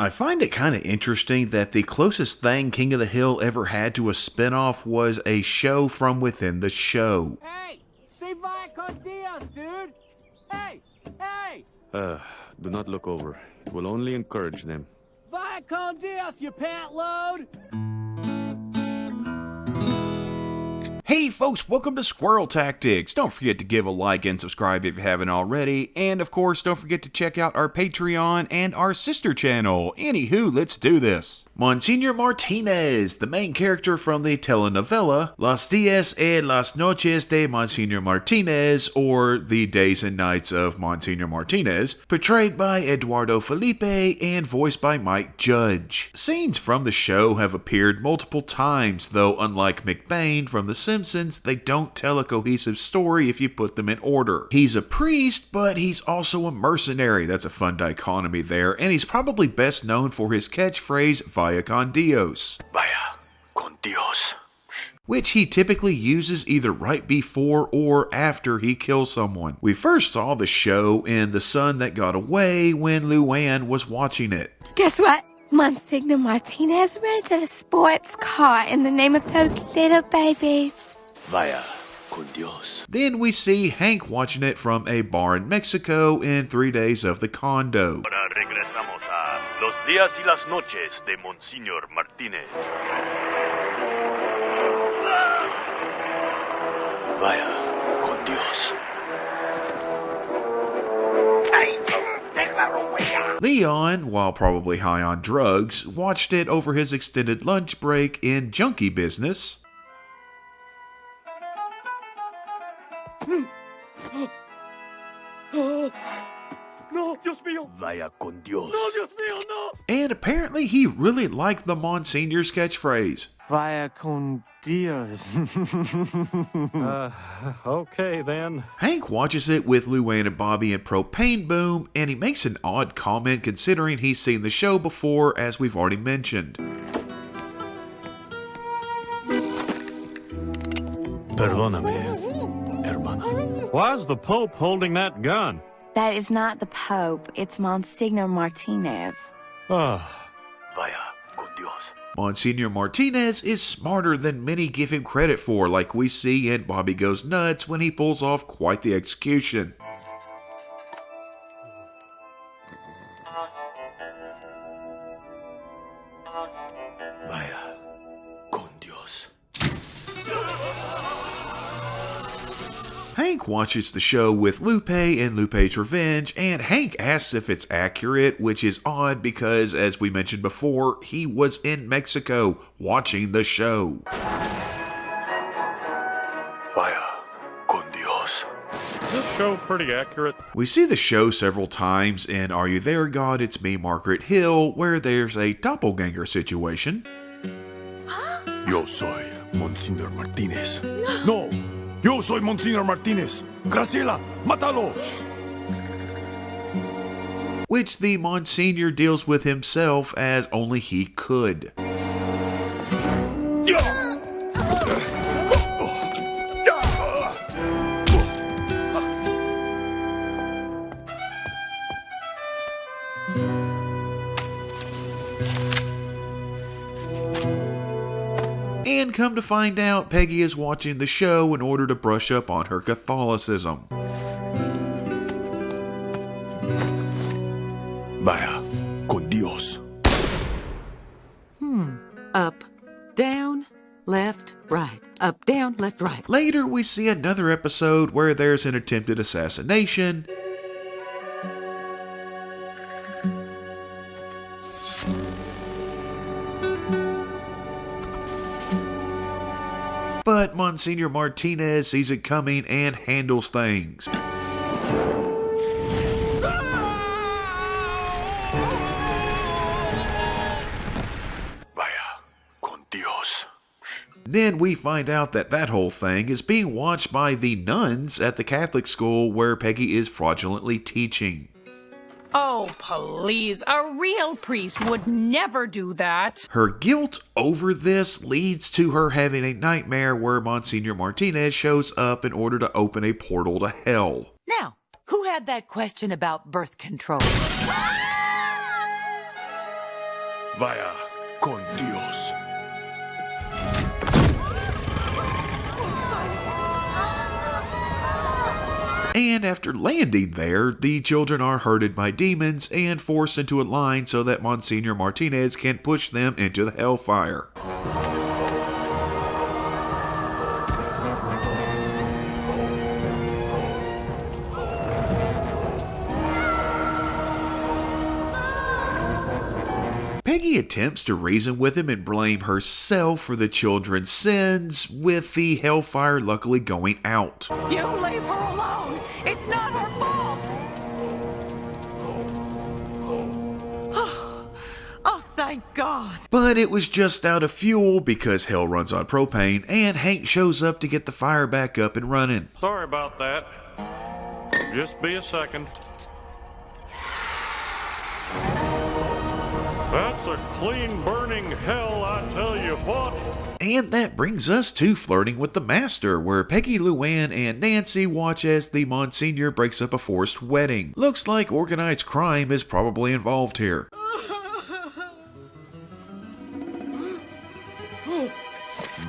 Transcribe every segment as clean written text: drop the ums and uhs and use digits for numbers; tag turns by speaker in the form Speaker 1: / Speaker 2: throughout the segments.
Speaker 1: I find it kind of interesting that the closest thing King of the Hill ever had to a spinoff was a show from within the show.
Speaker 2: Hey! Say vaya con Dios, dude! Hey! Hey!
Speaker 3: Do not look over. It will only encourage them.
Speaker 2: Vaya con Dios, you pant load!
Speaker 1: Hey folks, welcome to Squirrel Tactics. Don't forget to give a like and subscribe if you haven't already. And of course, don't forget to check out our Patreon and our sister channel. Anywho, let's do this. Monsignor Martinez, the main character from the telenovela Los Días y las Noches de Monsignor Martinez, or The Days and Nights of Monsignor Martinez, portrayed by Eduardo Felipe and voiced by Mike Judge. Scenes from the show have appeared multiple times, though unlike McBain from The Simpsons, they don't tell a cohesive story if you put them in order. He's a priest, but he's also a mercenary. That's a fun dichotomy there, and he's probably best known for his catchphrase, Vaya con Dios.
Speaker 3: Vaya con Dios.
Speaker 1: Which he typically uses either right before or after he kills someone. We first saw the show in The Son That Got Away when Luann was watching it.
Speaker 4: Guess what? Monsignor Martinez rented a sports car in the name of those little babies.
Speaker 3: Vaya con Dios.
Speaker 1: Then we see Hank watching it from a bar in Mexico in 3 Days of the Condo.
Speaker 5: Ahora regresamos a Los Días y las Noches de Monsignor Martinez.
Speaker 3: Vaya con Dios.
Speaker 1: Leon, while probably high on drugs, watched it over his extended lunch break in Junkie Business.
Speaker 5: No, Dios mío.
Speaker 3: Vaya con Dios.
Speaker 5: No, Dios mío, no.
Speaker 1: And apparently he really liked the Monsignor's catchphrase.
Speaker 6: Vaya con Dios.
Speaker 7: Okay then.
Speaker 1: Hank watches it with Luann and Bobby in Propane Boom, and he makes an odd comment considering he's seen the show before, as we've already mentioned.
Speaker 3: Perdóname, hermana.
Speaker 7: Why's the Pope holding that gun?
Speaker 4: That is not the Pope, it's Monsignor Martinez.
Speaker 7: Ah.
Speaker 3: Vaya con Dios.
Speaker 1: Monsignor Martinez is smarter than many give him credit for, like we see in Bobby Goes Nuts when he pulls off quite the execution.
Speaker 3: Vaya con Dios.
Speaker 1: Hank watches the show with Lupe in Lupe's Revenge, and Hank asks if it's accurate, which is odd because, as we mentioned before, he was in Mexico watching the show.
Speaker 3: Vaya con Dios.
Speaker 7: Is this show pretty accurate?
Speaker 1: We see the show several times in Are You There, God? It's Me, Margaret Hill, where there's a doppelganger situation.
Speaker 3: Yo soy Monsignor Martinez. No. Yo soy Monsignor Martinez. Graciela, mátalo.
Speaker 1: Which the Monsignor deals with himself as only he could. And come to find out, Peggy is watching the show in order to brush up on her Catholicism.
Speaker 3: Vaya con Dios.
Speaker 8: Up, down, left, right. Up, down, left, right.
Speaker 1: Later, we see another episode where there's an attempted assassination. But Monsignor Martinez sees it coming and handles things.
Speaker 3: Vaya con Dios.
Speaker 1: Then we find out that that whole thing is being watched by the nuns at the Catholic school where Peggy is fraudulently teaching.
Speaker 9: Oh, please. A real priest would never do that.
Speaker 1: Her guilt over this leads to her having a nightmare where Monsignor Martinez shows up in order to open a portal to hell.
Speaker 8: Now, who had that question about birth control?
Speaker 5: Vaya con Dios.
Speaker 1: And after landing there, the children are herded by demons and forced into a line so that Monsignor Martinez can push them into the hellfire. Peggy attempts to reason with him and blame herself for the children's sins, with the hellfire luckily going out.
Speaker 8: You leave her alone. It's not her fault. Oh, thank God.
Speaker 1: But it was just out of fuel because hell runs on propane, and Hank shows up to get the fire back up and running.
Speaker 7: Sorry about that. Just be a second. That's a clean burning hell, I tell you what.
Speaker 1: And that brings us to Flirting with the Master, where Peggy, Luann, and Nancy watch as the Monsignor breaks up a forced wedding. Looks like organized crime is probably involved here.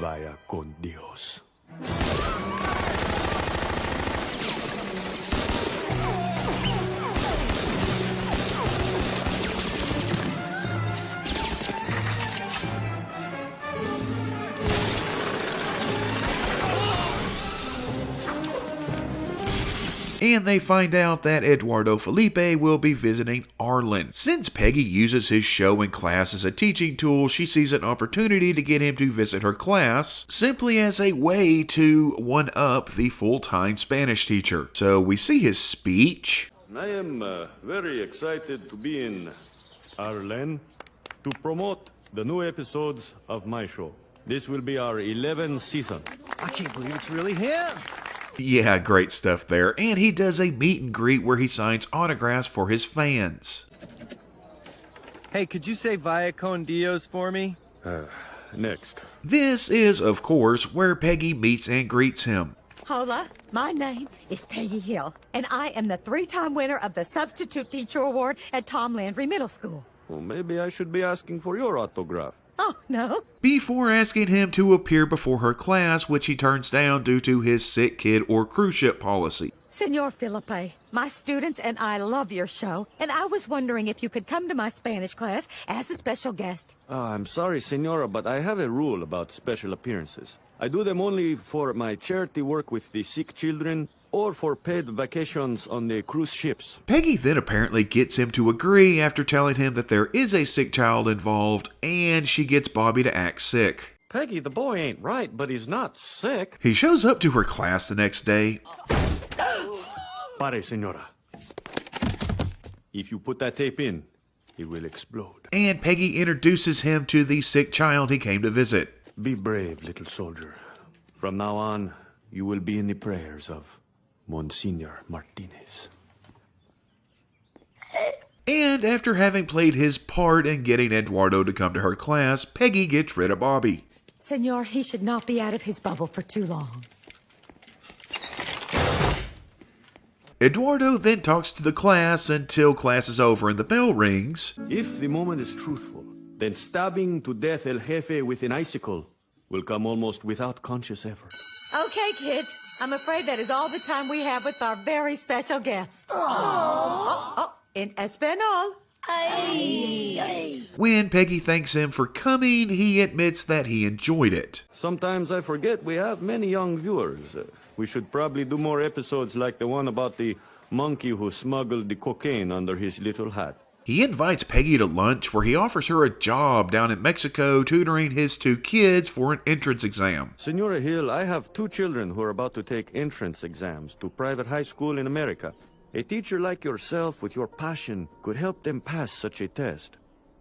Speaker 3: Vaya con Dios.
Speaker 1: And they find out that Eduardo Felipe will be visiting Arlen. Since Peggy uses his show and class as a teaching tool, she sees an opportunity to get him to visit her class, simply as a way to one-up the full-time Spanish teacher. So we see his speech.
Speaker 3: I am very excited to be in Arlen to promote the new episodes of my show. This will be our 11th season.
Speaker 2: I can't believe it's really him.
Speaker 1: Yeah, great stuff there. And he does a meet and greet where he signs autographs for his fans.
Speaker 2: Hey, could you say Vaya con Dios for me?
Speaker 3: Next.
Speaker 1: This is, of course, where Peggy meets and greets him.
Speaker 10: Hola, my name is Peggy Hill, and I am the 3-time winner of the Substitute Teacher Award at Tom Landry Middle School.
Speaker 3: Well, maybe I should be asking for your autograph.
Speaker 10: Oh, no.
Speaker 1: Before asking him to appear before her class, which he turns down due to his sick kid or cruise ship policy.
Speaker 10: Senor Felipe, my students and I love your show, and I was wondering if you could come to my Spanish class as a special guest.
Speaker 3: I'm sorry, Senora, but I have a rule about special appearances. I do them only for my charity work with the sick children or for paid vacations on the cruise ships.
Speaker 1: Peggy then apparently gets him to agree after telling him that there is a sick child involved, and she gets Bobby to act sick.
Speaker 7: Peggy, the boy ain't right, but he's not sick.
Speaker 1: He shows up to her class the next day.
Speaker 3: Pare, Senora. If you put that tape in, it will explode.
Speaker 1: And Peggy introduces him to the sick child he came to visit.
Speaker 3: Be brave, little soldier. From now on, you will be in the prayers of Monsignor Martinez.
Speaker 1: And after having played his part in getting Eduardo to come to her class, Peggy gets rid of Bobby.
Speaker 10: Senor, he should not be out of his bubble for too long.
Speaker 1: Eduardo then talks to the class until class is over and the bell rings.
Speaker 3: If the moment is truthful, then stabbing to death El Jefe with an icicle will come almost without conscious effort.
Speaker 10: Okay, kids. I'm afraid that is all the time we have with our very special guest. In Espanol.
Speaker 1: When Peggy thanks him for coming, he admits that he enjoyed it.
Speaker 3: Sometimes I forget we have many young viewers. We should probably do more episodes like the one about the monkey who smuggled the cocaine under his little hat.
Speaker 1: He invites Peggy to lunch where he offers her a job down in Mexico tutoring his 2 kids for an entrance exam.
Speaker 3: Senora Hill, I have 2 children who are about to take entrance exams to private high school in America. A teacher like yourself with your passion could help them pass such a test.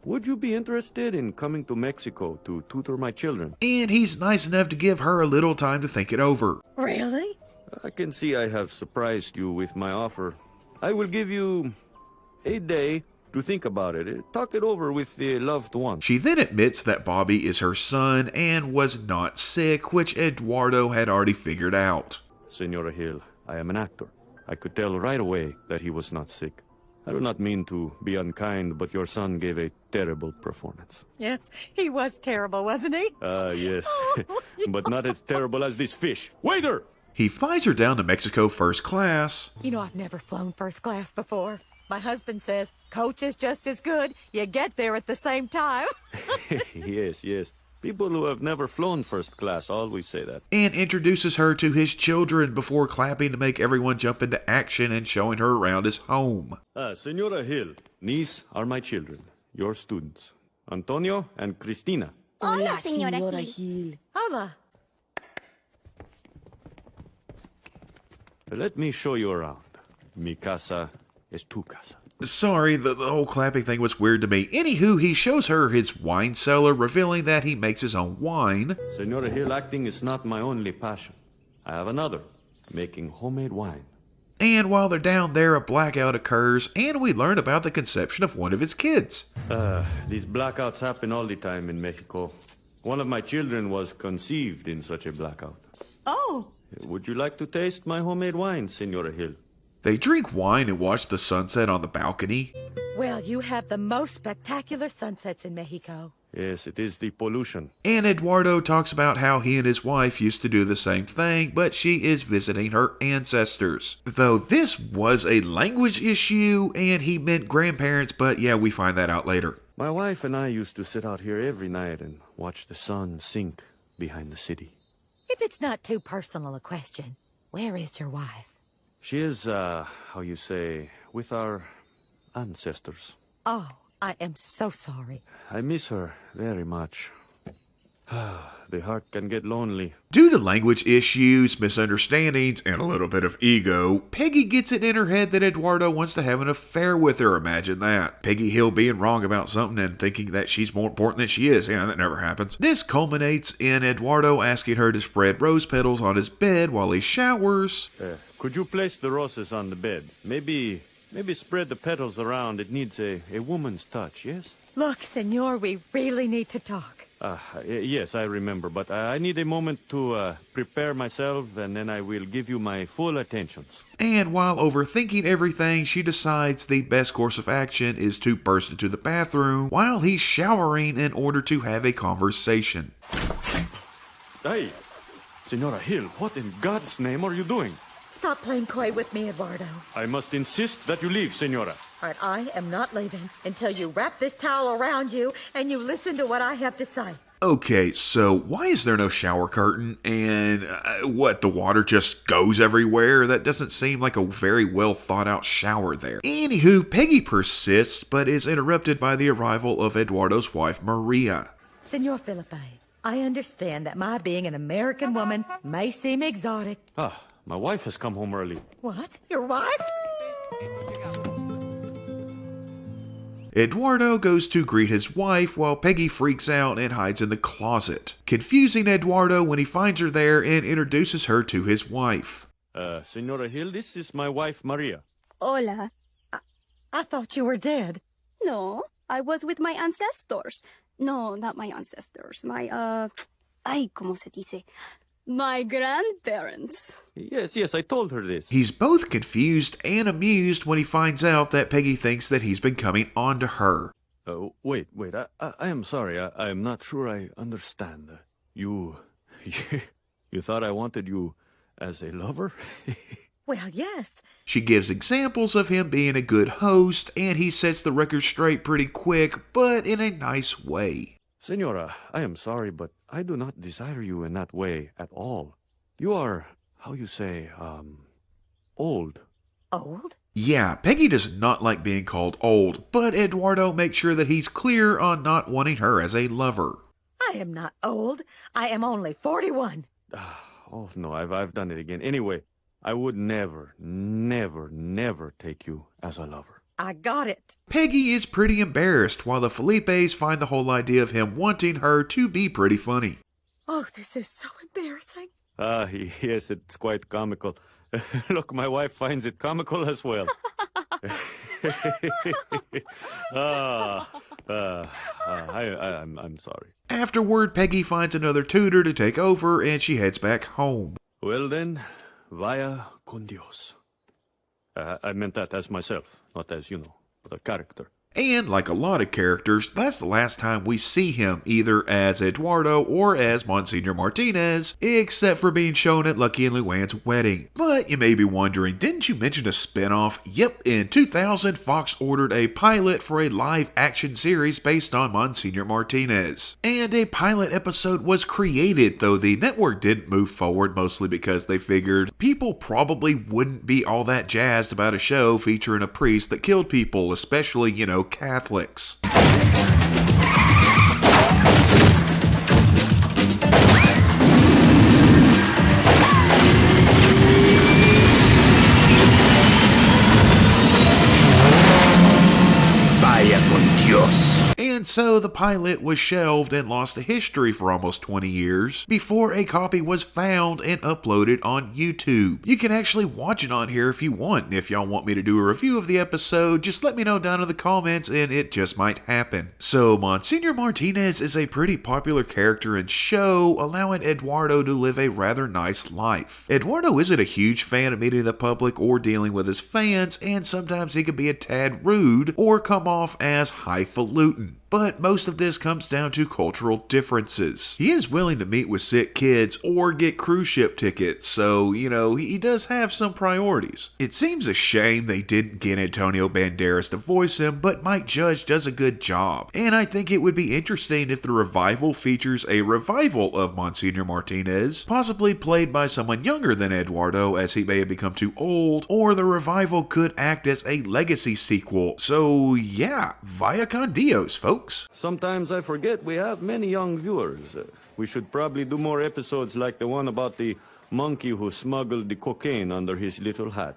Speaker 3: Would you be interested in coming to Mexico to tutor my children?
Speaker 1: And he's nice enough to give her a little time to think it over.
Speaker 10: Really?
Speaker 3: I can see I have surprised you with my offer. I will give you a day to think about it. Talk it over with the loved one.
Speaker 1: She then admits that Bobby is her son and was not sick, which Eduardo had already figured out.
Speaker 3: Senora Hill, I am an actor. I could tell right away that he was not sick. I do not mean to be unkind, but your son gave a terrible performance.
Speaker 10: Yes, he was terrible, wasn't he?
Speaker 3: Yes. But not as terrible as this fish. Waiter!
Speaker 1: He flies her down to Mexico first class.
Speaker 10: You know, I've never flown first class before. My husband says, coach is just as good. You get there at the same time.
Speaker 3: Yes, yes. People who have never flown first class always say that.
Speaker 1: And introduces her to his children before clapping to make everyone jump into action and showing her around his home.
Speaker 3: Senora Hill, these are my children, your students. Antonio and Cristina.
Speaker 4: Hola, señora Gil.
Speaker 10: Hola.
Speaker 3: Let me show you around. Mi casa es tu casa.
Speaker 1: Sorry, the whole clapping thing was weird to me. Anywho, he shows her his wine cellar, revealing that he makes his own wine.
Speaker 3: Senora Hill, acting is not my only passion. I have another, making homemade wine.
Speaker 1: And while they're down there, a blackout occurs, and we learn about the conception of one of his kids.
Speaker 3: These blackouts happen all the time in Mexico. One of my children was conceived in such a blackout.
Speaker 10: Oh.
Speaker 3: Would you like to taste my homemade wine, Senora Hill?
Speaker 1: They drink wine and watch the sunset on the balcony.
Speaker 10: Well, you have the most spectacular sunsets in Mexico.
Speaker 3: Yes, it is the pollution.
Speaker 1: And Eduardo talks about how he and his wife used to do the same thing, but she is visiting her ancestors. Though this was a language issue, and he meant grandparents, but yeah, we find that out later.
Speaker 3: My wife and I used to sit out here every night and watch the sun sink behind the city.
Speaker 10: If it's not too personal a question, where is your wife?
Speaker 3: She is, how you say, with our ancestors.
Speaker 10: Oh, I am so sorry.
Speaker 3: I miss her very much. The heart can get lonely.
Speaker 1: Due to language issues, misunderstandings, and a little bit of ego, Peggy gets it in her head that Eduardo wants to have an affair with her. Imagine that. Peggy Hill being wrong about something and thinking that she's more important than she is. Yeah, that never happens. This culminates in Eduardo asking her to spread rose petals on his bed while he showers.
Speaker 3: Could you place the roses on the bed? Maybe spread the petals around. It needs a woman's touch, yes?
Speaker 10: Look, senor, we really need to talk.
Speaker 3: Yes, I remember, but I need a moment to prepare myself, and then I will give you my full attentions.
Speaker 1: And while overthinking everything, she decides the best course of action is to burst into the bathroom while he's showering in order to have a conversation.
Speaker 3: Hey, Senora Hill, what in God's name are you doing?
Speaker 10: Stop playing coy with me, Eduardo.
Speaker 3: I must insist that you leave, Senora.
Speaker 10: All right, I am not leaving until you wrap this towel around you and you listen to what I have to say.
Speaker 1: Okay, so why is there no shower curtain? And the water just goes everywhere? That doesn't seem like a very well thought out shower there. Anywho, Peggy persists, but is interrupted by the arrival of Eduardo's wife, Maria.
Speaker 10: Senor Felipe, I understand that my being an American woman may seem exotic.
Speaker 3: My wife has come home early.
Speaker 10: What? Your wife?
Speaker 1: Eduardo goes to greet his wife while Peggy freaks out and hides in the closet, confusing Eduardo when he finds her there and introduces her to his wife.
Speaker 3: Senora Hill, this is my wife, Maria.
Speaker 4: Hola.
Speaker 10: I thought you were dead.
Speaker 4: No, I was with my ancestors. No, not my ancestors. My, ¿cómo se dice? My grandparents.
Speaker 3: Yes, I told her this.
Speaker 1: He's both confused and amused when he finds out that Peggy thinks that he's been coming on to her.
Speaker 3: Wait, I am sorry. I am not sure I understand. You thought I wanted you as a lover?
Speaker 10: Well, yes.
Speaker 1: She gives examples of him being a good host, and he sets the record straight pretty quick, but in a nice way.
Speaker 3: Senora, I am sorry, but I do not desire you in that way at all. You are, how you say, old.
Speaker 10: Old?
Speaker 1: Yeah, Peggy does not like being called old, but Eduardo makes sure that he's clear on not wanting her as a lover.
Speaker 10: I am not old. I am only 41.
Speaker 3: Oh, no, I've done it again. Anyway, I would never take you as a lover.
Speaker 10: I got it.
Speaker 1: Peggy is pretty embarrassed, while the Felipes find the whole idea of him wanting her to be pretty funny.
Speaker 10: Oh, this is so embarrassing.
Speaker 3: Yes, it's quite comical. Look, my wife finds it comical as well. I'm sorry.
Speaker 1: Afterward, Peggy finds another tutor to take over, and she heads back home.
Speaker 3: Well then, vaya con Dios. I meant that as myself, not as, the character.
Speaker 1: And like a lot of characters, that's the last time we see him, either as Eduardo or as Monsignor Martinez, except for being shown at Lucky and Luann's wedding. But you may be wondering, didn't you mention a spinoff? Yep, in 2000, Fox ordered a pilot for a live action series based on Monsignor Martinez. And a pilot episode was created, though the network didn't move forward, mostly because they figured people probably wouldn't be all that jazzed about a show featuring a priest that killed people, especially, Catholics.
Speaker 5: Vaya con Dios.
Speaker 1: And so the pilot was shelved and lost to history for almost 20 years before a copy was found and uploaded on YouTube. You can actually watch it on here if you want, and if y'all want me to do a review of the episode, just let me know down in the comments and it just might happen. So Monsignor Martinez is a pretty popular character and show, allowing Eduardo to live a rather nice life. Eduardo isn't a huge fan of meeting the public or dealing with his fans, and sometimes he can be a tad rude or come off as highfalutin. But most of this comes down to cultural differences. He is willing to meet with sick kids or get cruise ship tickets, so, he does have some priorities. It seems a shame they didn't get Antonio Banderas to voice him, but Mike Judge does a good job. And I think it would be interesting if the revival features a revival of Monsignor Martinez, possibly played by someone younger than Eduardo as he may have become too old, or the revival could act as a legacy sequel. So yeah, vaya con Dios, folks.
Speaker 3: Sometimes I forget we have many young viewers. We should probably do more episodes like the one about the monkey who smuggled the cocaine under his little hat.